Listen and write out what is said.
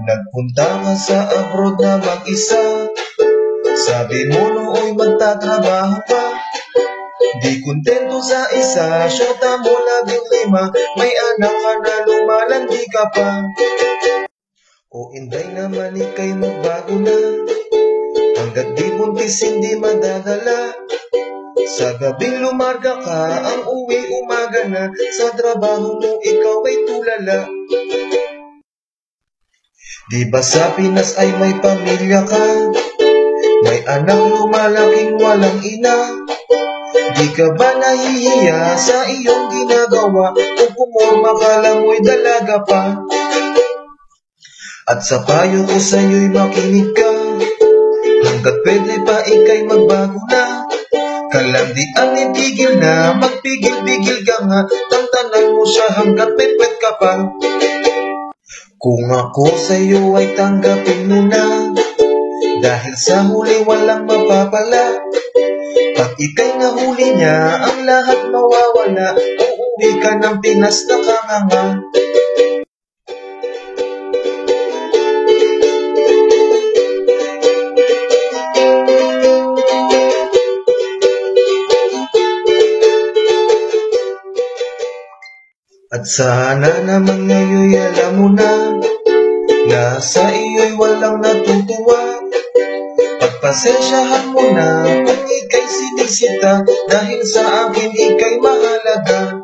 Nagpunta ka sa abroad na mag-isa. Sabi mo nooy magtatrabaho ka. Di kontento sa isa, syota mo 15. May anak ka na lumalandi ka pa. O inday naman ika'y magbago na. Hanggat di buntis hindi madadala. Sa gabing lumarga ka, ang uwi umaga na. Sa trabaho mo ikaw ay tulala. Di ba sa Pinas ay may pamilya ka? May anak lumalaking walang ina. Di ka ba nahihiya sa iyong ginagawa? Kung pumorma ka lang mo'y dalaga pa. At sa payo ko sa'yo'y makinig ka. Hanggat pwede pa ika'y magbago na. Kalandian itigil na, magpigil-pigil ka nga. Tantanan mo siya hanggat may pwet ka pa. Kung ako sa'yo ay tanggapin mo na. Dahil sa huli walang mapapala. Pag ika'y nahuli niya, ang lahat mawawala. Uuwi ka ng Pinas na kanganga. At sana naman ngayon'y alam mo na sa iyo'y walang natutuwa. Pagpasensyahan mo na kung ika'y sinisita. Dahil sa akin ika'y mahalaga.